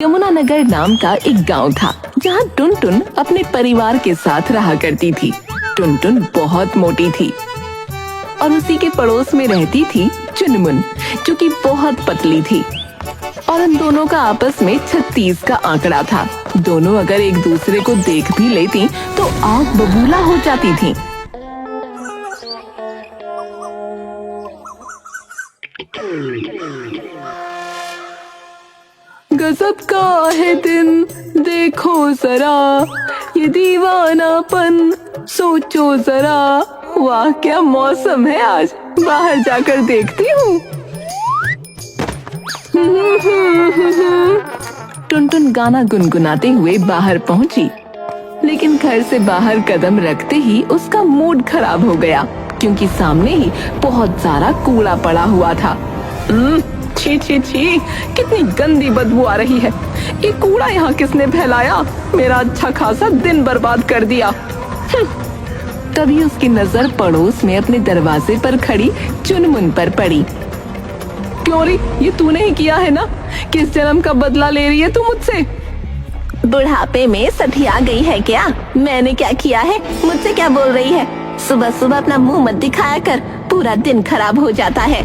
यमुनानगर नाम का एक गांव था जहां टुनटुन अपने परिवार के साथ रहा करती थी। टुनटुन बहुत मोटी थी और उसी के पड़ोस में रहती थी चुनमुन, जो कि बहुत पतली थी। और उन दोनों का आपस में 36 का आंकड़ा था। दोनों अगर एक दूसरे को देख भी लेती तो आग बबूला हो जाती थी। गजब का है दिन देखो जरा, ये दीवानापन सोचो जरा। वाह क्या मौसम है आज, बाहर जाकर देखती हूँ। टुनटुन गाना गुनगुनाते हुए बाहर पहुंची, लेकिन घर से बाहर कदम रखते ही उसका मूड खराब हो गया, क्योंकि सामने ही बहुत सारा कूड़ा पड़ा हुआ था। छी छी छी, कितनी गंदी बदबू आ रही है। ये कूड़ा यहाँ किसने फैलाया? मेरा अच्छा खासा दिन बर्बाद कर दिया। तभी उसकी नजर पड़ोस में अपने दरवाजे पर खड़ी चुनमुन पर पड़ी। क्यों री, ये तूने ही किया है ना? किस जन्म का बदला ले रही है तू मुझसे? बुढ़ापे में सठिया गई है क्या? मैंने क्या किया है? मुझसे क्या बोल रही है? सुबह सुबह अपना मुंह मत दिखाया कर, पूरा दिन खराब हो जाता है।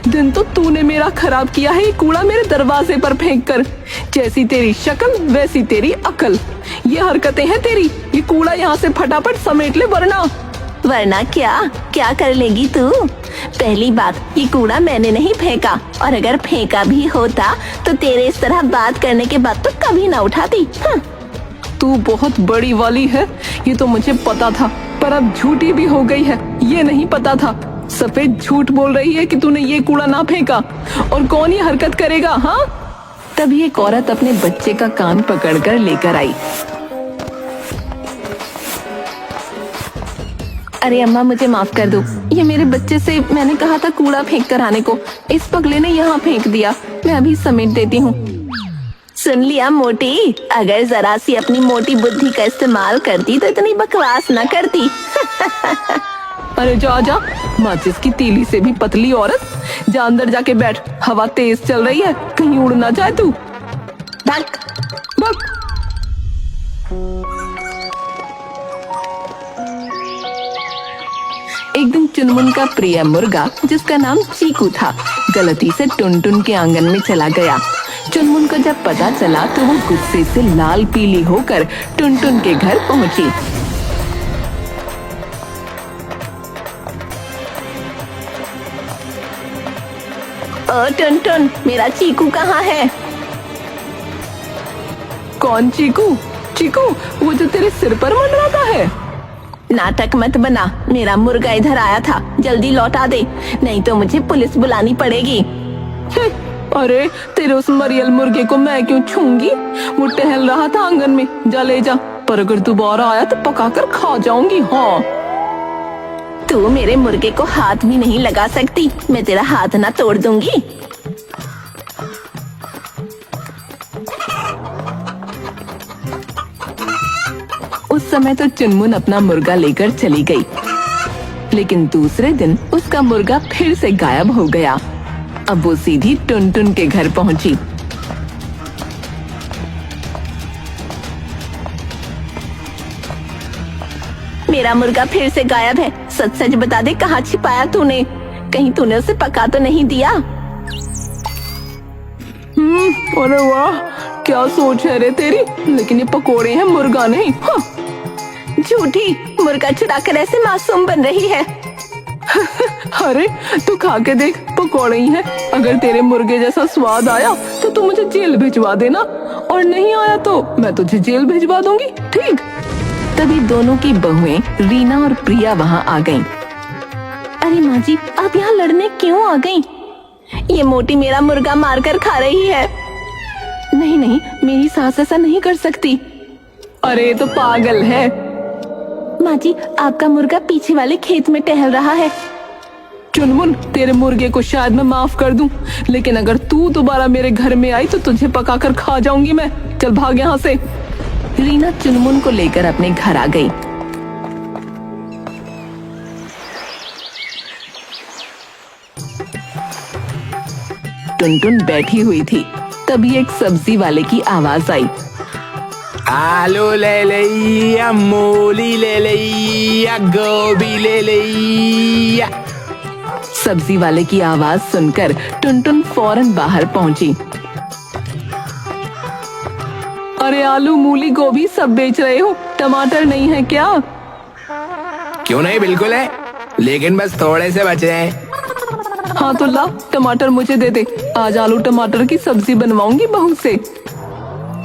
दिन तो तूने मेरा खराब किया है, ये कूड़ा मेरे दरवाजे पर फेंक कर। जैसी तेरी शक्ल वैसी तेरी अकल। ये हरकतें हैं तेरी। ये कूड़ा यहाँ से फटाफट समेट ले, वरना क्या कर लेगी तू? पहली बात, ये कूड़ा मैंने नहीं फेंका, और अगर फेंका भी होता तो तेरे इस तरह बात करने के बाद तो कभी ना उठाती। तू बहुत बड़ी वाली है, ये तो मुझे पता था, पर अब झूठी भी हो गई है। ये नहीं पता था। सफेद झूठ बोल रही है कि तूने ये कूड़ा ना फेंका, और कौन ये हरकत करेगा? हाँ। तभी एक औरत अपने बच्चे का कान पकड़कर लेकर आई। अरे अम्मा, मुझे माफ कर दो। ये मेरे बच्चे से मैंने कहा था कूड़ा फेंक कर आने को, इस पगले ने यहाँ फेंक दिया। मैं अभी समेट देती हूँ। सुन लिया मोटी, अगर जरा सी अपनी मोटी बुद्धि का इस्तेमाल करती तो इतनी बकवास न करती। अरे जा जा, माचिस की तीली से भी पतली औरत। जा अंदर जाके बैठ, हवा तेज चल रही है, कहीं उड़ ना जाए तू। भाग भाग। एक दिन चुनमुन का प्रिय मुर्गा, जिसका नाम चीकू था, गलती से टुनटुन के आंगन में चला गया। चुनमुन को जब पता चला तो वो गुस्से से लाल पीली होकर टुनटुन के घर पहुंची। ओ टुनटुन, मेरा चीकू कहाँ है? कौन चीकू? चीकू वो जो तेरे सिर पर मंडराता है? नाटक मत बना, मेरा मुर्गा इधर आया था, जल्दी लौटा दे, नहीं तो मुझे पुलिस बुलानी पड़ेगी। अरे तेरे उस मरियल मुर्गे को मैं क्यों छूंगी? वो टहल रहा था आंगन में, जा ले जा, पर अगर दोबारा आया तो पकाकर खा जाऊंगी। हाँ। तू मेरे मुर्गे को हाथ भी नहीं लगा सकती, मैं तेरा हाथ ना तोड़ दूंगी। उस समय तो चुनमुन अपना मुर्गा लेकर चली गई, लेकिन दूसरे दिन उसका मुर्गा फिर से गायब हो गया। अब वो सीधी टुनटुन के घर पहुंची। मेरा मुर्गा फिर से गायब है, सच सच बता दे, कहाँ छिपाया तूने? कहीं तूने उसे पका तो नहीं दिया? अरे वाह, क्या सोच है रे तेरी, लेकिन ये पकोड़े हैं, मुर्गा नहीं। हाँ। झूठी, मुर्गा चुराकर ऐसे मासूम बन रही है। अरे तू खा के देख, पकौड़े ही है। अगर तेरे मुर्गे जैसा स्वाद आया तो तू मुझे जेल भिजवा देना, और नहीं आया तो मैं तुझे जेल भिजवा दूंगी, ठीक? तभी दोनों की बहुएं रीना और प्रिया वहाँ आ गईं। अरे माँ जी, आप यहाँ लड़ने क्यों आ गईं? ये मोटी मेरा मुर्गा मारकर खा रही है। नहीं नहीं, मेरी सास ऐसा नहीं कर सकती। अरे तो पागल है। माँ जी, आपका मुर्गा पीछे वाले खेत में टहल रहा है। चुनमुन, तेरे मुर्गे को शायद मैं माफ कर दूं, लेकिन अगर तू दोबारा मेरे घर में आई तो तुझे पकाकर खा जाऊंगी मैं। चल भाग यहाँ से। रीना चुनमुन को लेकर अपने घर आ गई। टुनटुन बैठी हुई थी। तभी एक सब्जी वाले की आवाज आई। आलू ले लिया, मूली ले लिया, गोभी ले लिया। सब्जी वाले की आवाज सुनकर टुनटुन फौरन बाहर पहुंची। अरे आलू मूली गोभी सब बेच रहे हो, टमाटर नहीं है क्या? क्यों नहीं, बिल्कुल है, लेकिन बस थोड़े से बचे हैं। हाँ तो ला, टमाटर मुझे दे दे, आज आलू टमाटर की सब्जी बनवाऊंगी बहू से।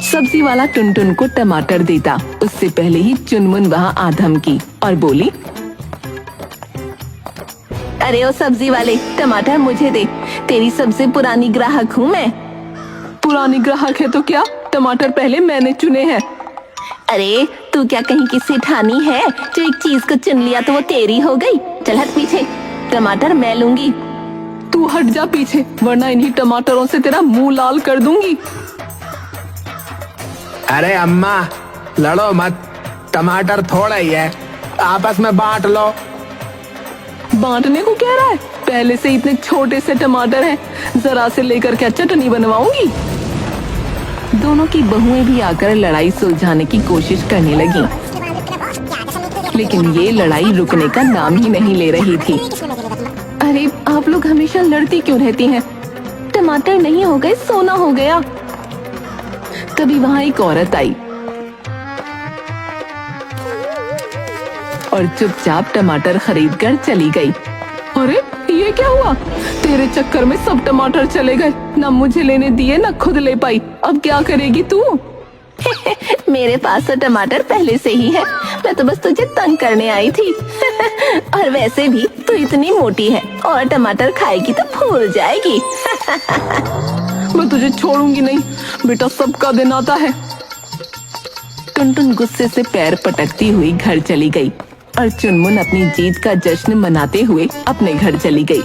सब्जी वाला टुनटुन को टमाटर देता उससे पहले ही चुनमुन वहाँ आ धमकी और बोली, अरे ओ सब्जी वाले, टमाटर मुझे दे, तेरी सबसे पुरानी ग्राहक हूँ मैं। पुरानी ग्राहक है तो क्या, टमाटर पहले मैंने चुने हैं। अरे तू क्या कहीं की सेठानी है जो एक चीज को चुन लिया तो वो तेरी हो गई? चल हट पीछे, टमाटर मैं लूंगी। तू हट जा पीछे, वरना इन्हीं टमाटरों से तेरा मुंह लाल कर दूंगी। अरे अम्मा, लड़ो मत, टमाटर थोड़ा ही है, आपस में बांट लो। बांटने को कह रहा है? पहले से इतने छोटे से टमाटर हैं, जरा से लेकर क्या चटनी बनवाऊंगी? दोनों की बहुएं भी आकर लड़ाई सुलझाने की कोशिश करने लगी, लेकिन ये लड़ाई रुकने का नाम ही नहीं ले रही थी। अरे आप लोग हमेशा लड़ती क्यों रहती हैं? टमाटर नहीं हो गए, सोना हो गया। तभी वहाँ एक औरत आई और चुपचाप टमाटर खरीद कर चली गई। अरे ये क्या हुआ? तेरे चक्कर में सब टमाटर चले गए, ना मुझे लेने दिए ना खुद ले पाई। अब क्या करेगी तू? मेरे पास तो टमाटर पहले से ही है, मैं तो बस तुझे तंग करने आई थी। और वैसे भी तू इतनी मोटी है और टमाटर खाएगी तो फूल जाएगी। मैं तुझे छोड़ूंगी नहीं बेटा, सबका दिन आता है। टुनटुन गुस्से से पैर पटकती हुई घर चली गई और चुनमुन अपनी जीत का जश्न मनाते हुए अपने घर चली गई।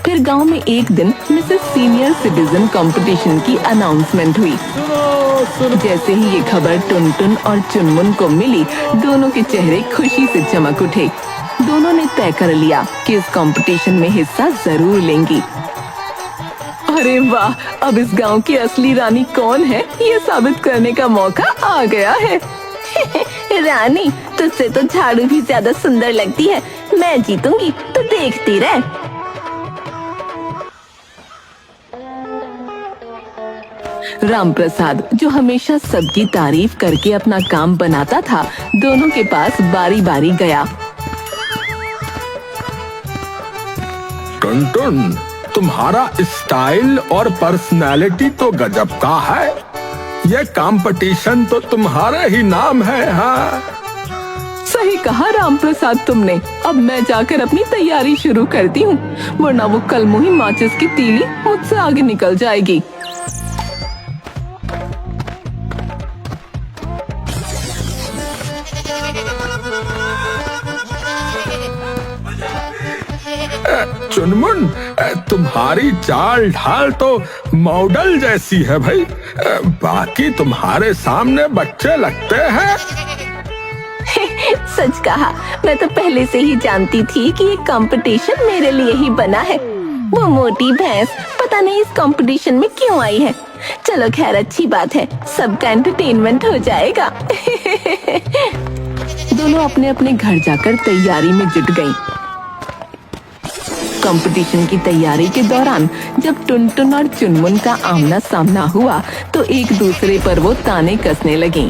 फिर गांव में एक दिन मिसेस सीनियर सिटीजन कंपटीशन की अनाउंसमेंट हुई। जैसे ही ये खबर टुनटुन और चुनमुन को मिली, दोनों के चेहरे खुशी से चमक उठे। दोनों ने तय कर लिया कि इस कंपटीशन में हिस्सा जरूर लेंगी। अरे वाह, अब इस गांव की असली रानी कौन है ये साबित करने का मौका आ गया है। रानी, तुझसे तो झाड़ू भी ज्यादा सुंदर लगती है। मैं जीतूंगी तो देखती रह। रामप्रसाद, जो हमेशा सबकी तारीफ करके अपना काम बनाता था, दोनों के पास बारी बारी गया। टुनटुन, तुम्हारा स्टाइल और पर्सनालिटी तो गजब का है। ये कंपटीशन तो तुम्हारे ही नाम है। हाँ, सही कहा रामप्रसाद तुमने। अब मैं जाकर अपनी तैयारी शुरू करती हूँ, वरना वो कल मुही माचिस की तीली मुझसे आगे निकल जाएगी। चुनमुन, तुम्हारी चाल ढाल तो मॉडल जैसी है भाई, बाकी तुम्हारे सामने बच्चे लगते हैं। सच कहा, मैं तो पहले से ही जानती थी कि ये कंपटीशन मेरे लिए ही बना है। वो मोटी भैंस पता नहीं इस कंपटीशन में क्यों आई है। चलो खैर, अच्छी बात है, सबका एंटरटेनमेंट हो जाएगा। दोनों अपने अपने घर जाकर तैयारी में जुट गईं। कंपटीशन की तैयारी के दौरान जब टुनटुन और चुनमुन का आमना सामना हुआ तो एक दूसरे पर वो ताने कसने लगी।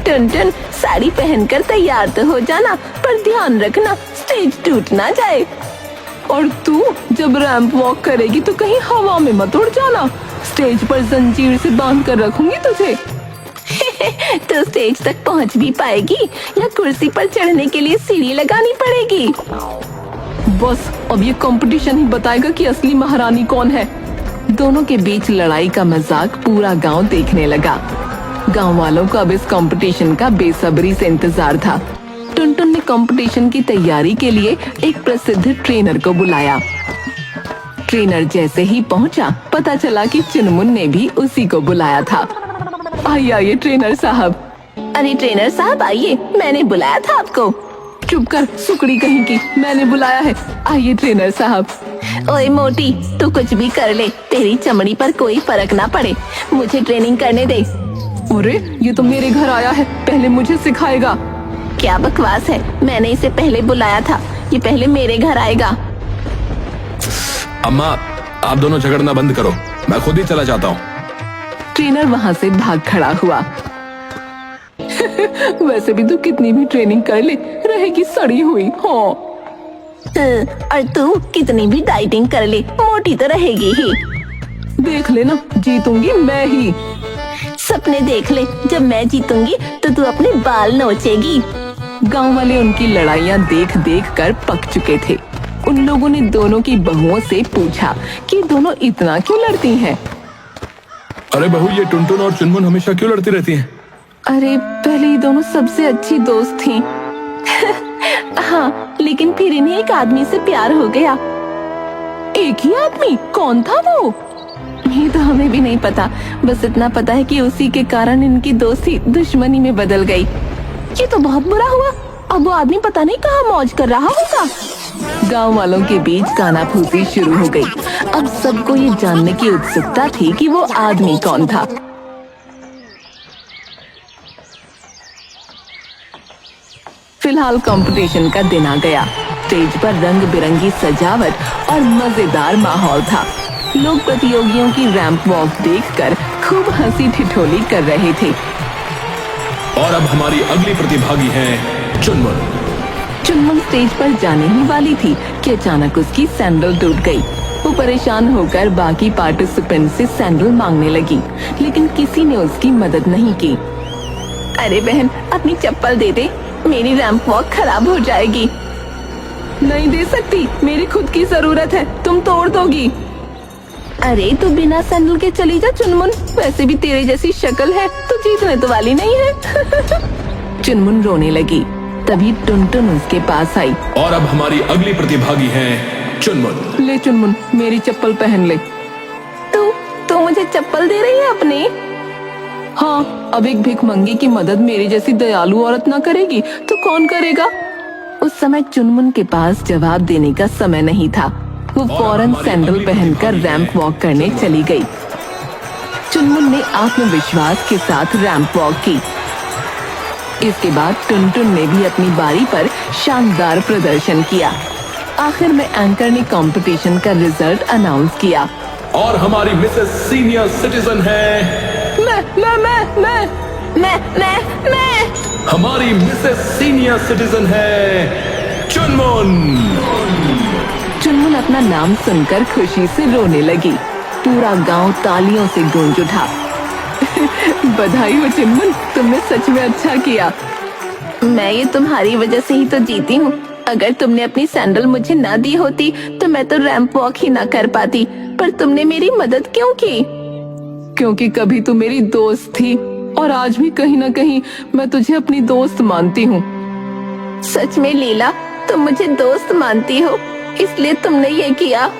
टुनटुन, साड़ी पहनकर तैयार तो हो जाना, पर ध्यान रखना स्टेज टूट ना जाए। और तू जब रैंप वॉक करेगी तो कहीं हवा में मत उड़ जाना, स्टेज पर जंजीर से बांध कर रखूंगी तुझे। तो स्टेज तक पहुंच भी पाएगी या कुर्सी पर चढ़ने के लिए सीढ़ी लगानी पड़ेगी? बस अब ये कंपटीशन ही बताएगा कि असली महारानी कौन है। दोनों के बीच लड़ाई का मजाक पूरा गांव देखने लगा। गांव वालों को अब इस कंपटीशन का बेसब्री से इंतजार था। टुनटुन ने कंपटीशन की तैयारी के लिए एक प्रसिद्ध ट्रेनर को बुलाया। ट्रेनर जैसे ही पहुंचा, पता चला कि चुनमुन ने भी उसी को बुलाया था। आइए आइए ट्रेनर साहब। अरे ट्रेनर साहब आइए, मैंने बुलाया था आपको। चुप कर सुकड़ी कहीं की, मैंने बुलाया है। आइए ट्रेनर साहब। ओए मोटी, तू कुछ भी कर ले, तेरी चमड़ी पर कोई फर्क ना पड़े। मुझे ट्रेनिंग करने दे। अरे ये तो मेरे घर आया है, पहले मुझे सिखाएगा। क्या बकवास है, मैंने इसे पहले बुलाया था, ये पहले मेरे घर आएगा। अम्मा, आप दोनों झगड़ना बंद करो, मैं खुद ही चला जाता हूँ। ट्रेनर वहाँ से भाग खड़ा हुआ। वैसे भी तू कितनी भी ट्रेनिंग कर ले, रहेगी सड़ी हुई। हाँ, और तू कितनी भी डाइटिंग कर ले, मोटी तो रहेगी ही। देख लेना, जीतूंगी मैं ही। सपने देख ले, जब मैं जीतूंगी तो तू अपने बाल नोचेगी। गांव वाले उनकी लड़ाइयाँ देख देख कर पक चुके थे। उन लोगों ने दोनों की बहुओं से पूछा कि दोनों इतना क्यों लड़ती हैं? अरे बहू, ये टुनटुन और चुनमुन हमेशा क्यों लड़ती रहती हैं? अरे पहले ये दोनों सबसे अच्छी दोस्त थीं। हाँ, लेकिन फिर इन्हें एक आदमी से प्यार हो गया। एक ही आदमी? कौन था वो? ये तो हमें भी नहीं पता, बस इतना पता है कि उसी के कारण इनकी दोस्ती दुश्मनी में बदल गई। ये तो बहुत बुरा हुआ, अब वो आदमी पता नहीं कहाँ मौज कर रहा होगा। गांव वालों के बीच कानाफूसी शुरू हो गई। अब सबको ये जानने की उत्सुकता थी कि वो आदमी कौन था। फिलहाल कंपटीशन का दिन आ गया। स्टेज पर रंग बिरंगी सजावट और मजेदार माहौल था। लोग प्रतियोगियों की रैंप वॉक देखकर खूब हंसी ठिठोली कर रहे थे। और अब हमारी अगली प्रतिभागी है चुनमुन। चुनमुन स्टेज पर जाने ही वाली थी कि अचानक उसकी सैंडल टूट गई। वो परेशान होकर बाकी पार्टिसिपेंट से सैंडल मांगने लगी, लेकिन किसी ने उसकी मदद नहीं की। अरे बहन, अपनी चप्पल दे दे, मेरी रैंप वॉक खराब हो जाएगी। नहीं दे सकती, मेरी खुद की जरूरत है, तुम तोड़ दोगी। अरे तू बिना सैंडल के चली जा चुनमुन, वैसे भी तेरे जैसी शक्ल है तो जीतने तो वाली नहीं है। चुनमुन रोने लगी। तभी टुनटुन उसके पास आई। और अब हमारी अगली प्रतिभागी है चुनमुन। ले चुनमुन, मेरी चप्पल पहन ले। तू मुझे चप्पल दे रही है अपनी? हाँ, अब एक भिखमंगी की मदद मेरी जैसी दयालु औरत ना करेगी तो कौन करेगा? उस समय चुनमुन के पास जवाब देने का समय नहीं था। वो फौरन सैंडल पहनकर रैंप वॉक करने चली गई। चुनमुन ने आत्मविश्वास के साथ रैंप वॉक की। इसके बाद टुनटुन ने भी अपनी बारी पर शानदार प्रदर्शन किया। आखिर में एंकर ने कंपटीशन का रिजल्ट अनाउंस किया। और हमारी मिसेस सीनियर सिटीजन है मैं हमारी मिसेस सीनियर सिटीजन है चुनमुन। चुनमुन अपना नाम सुनकर खुशी से रोने लगी। पूरा गांव तालियों से गूंज उठा। बधाई हो चुनमुन, तुमने सच में अच्छा किया। मैं ये तुम्हारी वजह से ही तो जीती हूँ। अगर तुमने अपनी सैंडल मुझे ना दी होती तो मैं तो रैंप वॉक ही ना कर पाती, पर तुमने मेरी मदद क्यों की? क्योंकि कभी तू मेरी दोस्त थी और आज भी कहीं ना कहीं मैं तुझे अपनी दोस्त मानती हूँ। सच में लीला, तुम मुझे दोस्त मानती हो, इसलिए तुमने ये किया।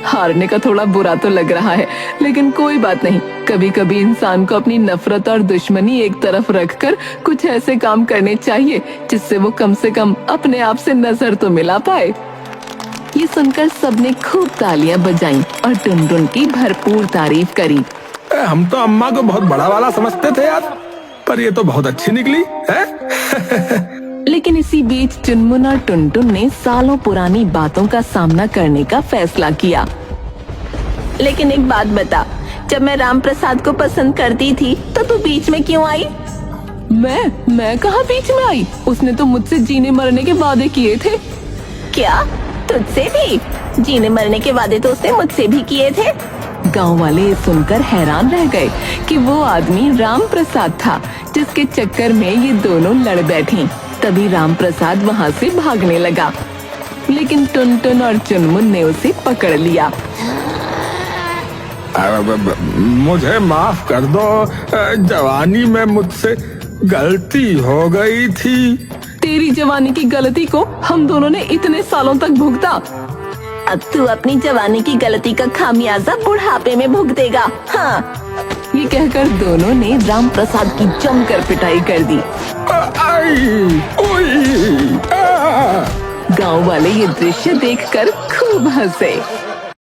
हारने का थोड़ा बुरा तो लग रहा है, लेकिन कोई बात नहीं। कभी कभी इंसान को अपनी नफरत और दुश्मनी एक तरफ रखकर कुछ ऐसे काम करने चाहिए जिससे वो कम से कम अपने आप से नजर तो मिला पाए। ये सुनकर सबने खूब तालियां बजाईं और टुनटुन की भरपूर तारीफ करी। हम तो अम्मा को बहुत बड़ा वाला समझते थे यार, पर ये तो बहुत अच्छी निकली है। लेकिन इसी बीच चुनमुन और टुनटुन ने सालों पुरानी बातों का सामना करने का फैसला किया। लेकिन एक बात बता, जब मैं राम प्रसाद को पसंद करती थी तो तू बीच में क्यों आई? मैं कहाँ बीच में आई? उसने तो मुझसे जीने मरने के वादे किए थे। क्या? तुझसे भी? जीने मरने के वादे तो उसने मुझसे भी किए थे। गांव वाले ये सुनकर हैरान रह गए कि वो आदमी राम प्रसाद था जिसके चक्कर में ये दोनों लड़ बैठी। तभी राम प्रसाद वहाँ से भागने लगा, लेकिन टुनटुन और चुनमुन ने उसे पकड़ लिया। मुझे माफ कर दो, जवानी में मुझसे गलती हो गई थी। तेरी जवानी की गलती को हम दोनों ने इतने सालों तक भुगता। अब तू अपनी जवानी की गलती का खामियाजा बुढ़ापे में भुगतेगा। हाँ। ये कहकर दोनों ने राम प्रसाद की जमकर पिटाई कर दी। आई, ओई, आ। गांव वाले ये दृश्य देखकर खूब हंसे।